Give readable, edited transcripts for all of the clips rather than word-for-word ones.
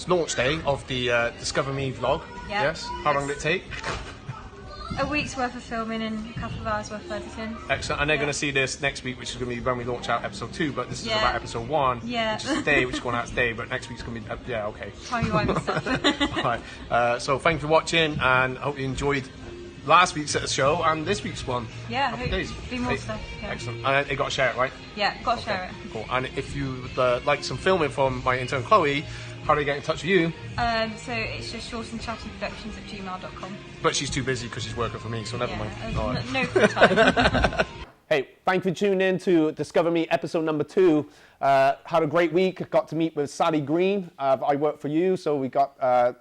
it's launch day of the Discover Me vlog. Yeah. Yes. How long did it take? A week's worth of filming and a couple of hours worth of editing. Excellent. And they're going to see this next week, which is going to be when we launch out episode 2. But this is about episode 1, which is today, which is going out today. But next week's going to be okay. Timey-wimey stuff. All right. So thank you for watching, and I hope you enjoyed last week's show and this week's one. Yeah, I hope be more stuff. Yeah. Excellent. And you got to share it, right? Yeah, got to share it. Cool. And if you would like some filming from my intern Chloe, how do they get in touch with you? So it's just shortandchattyproductions@gmail.com. But she's too busy because she's working for me, so never mind. No free time. Hey, thank you for tuning in to Discover Me episode number 2. Had a great week. Got to meet with Sally Green. I work for you, so we got to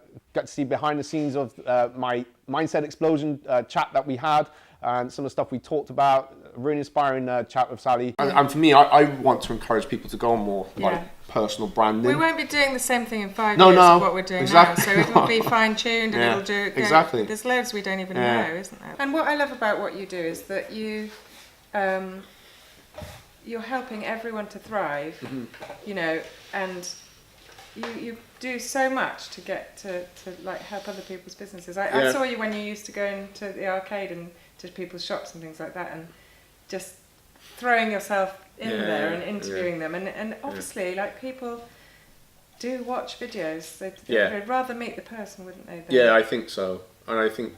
see behind the scenes of my Mindset Explosion chat that we had, and some of the stuff we talked about. Really inspiring chat with Sally. And for me, I want to encourage people to go on more like personal branding. We won't be doing the same thing in 5 years of what we're doing now, so it'll be fine-tuned and it'll do... Exactly. There's loads we don't even know, isn't there? And what I love about what you do is that you're helping everyone to thrive, you know, and you do so much to get to like help other people's businesses. I saw you when you used to go into the arcade and to people's shops and things like that, and just throwing yourself in there and interviewing them, and obviously like people do watch videos. They'd rather meet the person, wouldn't they? Yeah, I think so. And I think,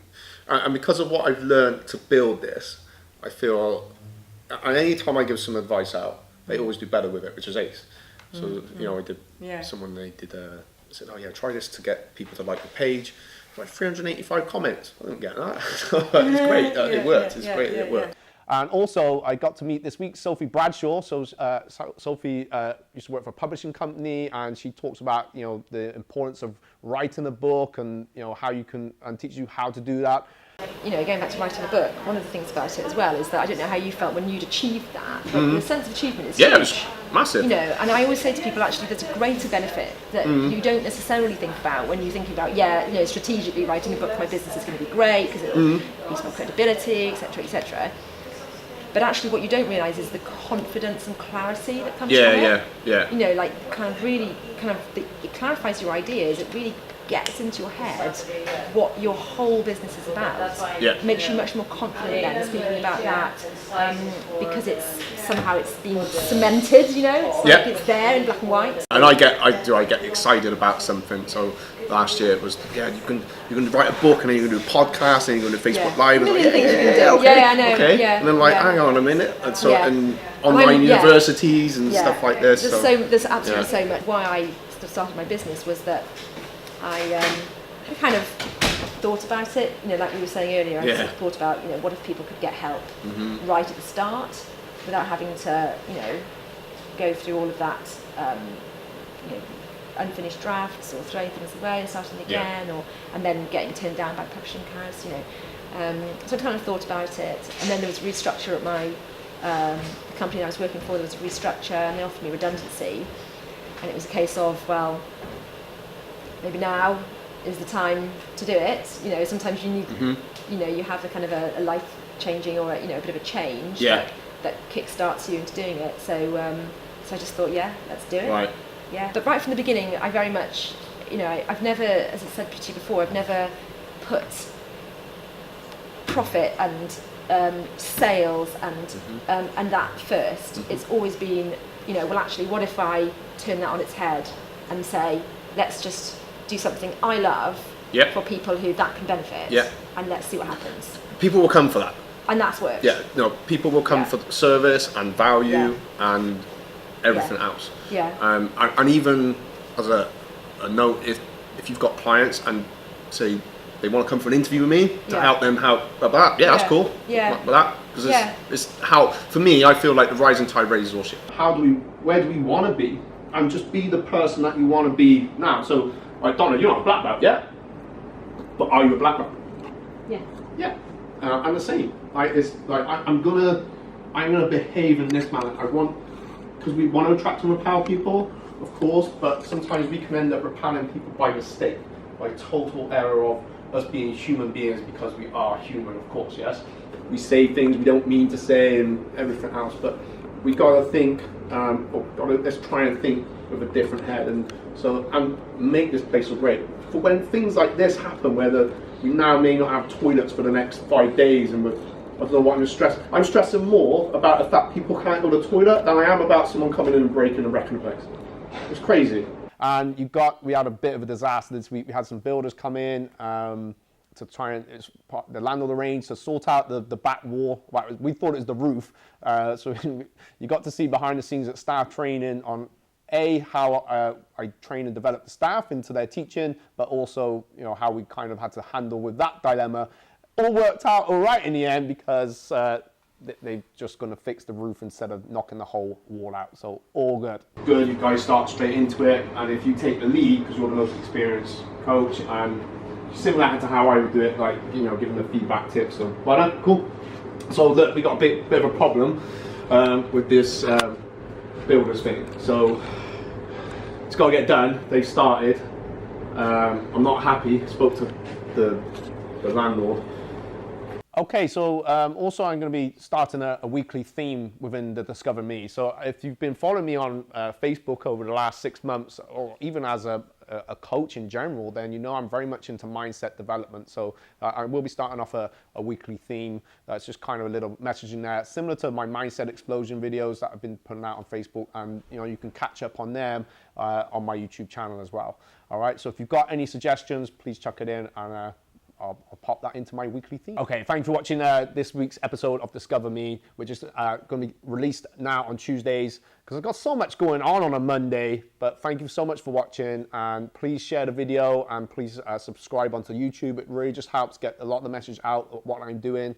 and because of what I've learned to build this, I feel, and any time I give some advice out, they always do better with it, which is ace. So you know, I did. Someone said, oh yeah, try this to get people to like the page. Like 385 comments. I didn't get that. It's great. It worked. It's great. It worked. And also, I got to meet this week Sophie Bradshaw. So Sophie used to work for a publishing company, and she talks about the importance of writing a book, and how you can, and teaches you how to do that. Going back to writing a book, one of the things about it as well is that I don't know how you felt when you'd achieved that, but the sense of achievement is huge. It was massive. And I always say to people, actually, there's a greater benefit that you don't necessarily think about when you're thinking about, strategically writing a book for my business is going to be great because it'll boost my credibility, etc., etc. But actually, what you don't realise is the confidence and clarity that comes from it. It clarifies your ideas. It really gets into your head what your whole business is about. It makes you much more confident then speaking about that, because it's been cemented. It's like it's there in black and white. And I get excited about something. So last year it was you're going to write a book, and then you're going to do a podcast, and you're going to do Facebook Live, and I know. Okay. And then hang on a minute, and so and online universities and stuff like this. There's absolutely so much. Why I started my business was that I kind of thought about it, like we were saying earlier, I sort of thought about, what if people could get help right at the start without having to, go through all of that, unfinished drafts or throwing things away and starting again, and then getting turned down by publishing house, So I kind of thought about it, and then there was a restructure at my the company I was working for. There was a restructure, and they offered me redundancy, and it was a case of, well, maybe now is the time to do it. Sometimes you need, you have a kind of a life-changing or a bit of a change that kick-starts you into doing it. So I just thought, let's do it. Right. Yeah. But right from the beginning, I very much, I've never, as I said to you before, I've never put profit and sales and that first. It's always been, well, actually, what if I turn that on its head and say, let's just do something I love for people who that can benefit, and let's see what happens. People will come for that. And that's worked. People will come for service and value and everything else. And even as a note, if you've got clients and say they want to come for an interview with me to help them that, that's cool. Like that, because it's how, for me, I feel like the rising tide raises all shit. Where do we want to be? And just be the person that you want to be now. So, like, Donna, you're not a black belt yet, but are you a black belt? Yeah. And the same. I'm gonna behave in this manner. Because we want to attract and repel people, of course, but sometimes we can end up repelling people by mistake, by total error of us being human beings, because we are human, of course. Yes, we say things we don't mean to say and everything else, but we gotta think, let's try and think with a different head, and make this place look great. For when things like this happen, where we now may not have toilets for the next 5 days, and I don't know what I'm stressed. I'm stressing more about the fact people can't go to the toilet than I am about someone coming in and breaking and wrecking the place. It's crazy. And we had a bit of a disaster this week. We had some builders come in to try and, the landlord arranged to sort out the back wall. We thought it was the roof. So you got to see behind the scenes at staff training on how I train and develop the staff into their teaching, but also, you know, how we kind of had to handle with that dilemma. All worked out all right in the end, because they're just going to fix the roof instead of knocking the whole wall out. So all good. Good, you guys start straight into it, and if you take the lead, because you're the most experienced coach, and similar to how I would do it, like, you know, giving the feedback tips. So, cool. So look, we got a bit of a problem with this builders thing. So it's got to get done. They've started. I'm not happy. Spoke to the landlord. Okay, so also I'm going to be starting a weekly theme within the Discover Me. So if you've been following me on Facebook over the last 6 months, or even as a coach in general, then you know I'm very much into mindset development. So I will be starting off a weekly theme. It's just kind of a little message in there, similar to my Mindset Explosion videos that I've been putting out on Facebook, and you know, you can catch up on them on my YouTube channel as well. All right, so if you've got any suggestions, please chuck it in, and I'll pop that into my weekly theme. Okay, thanks for watching this week's episode of Discover Me, which is going to be released now on Tuesdays, because I've got so much going on a Monday. But thank you so much for watching, and please share the video, and please subscribe onto YouTube. It really just helps get a lot of the message out of what I'm doing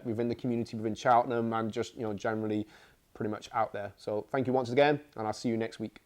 within the community within Cheltenham, and just, you know, generally pretty much out there. So thank you once again, and I'll see you next week.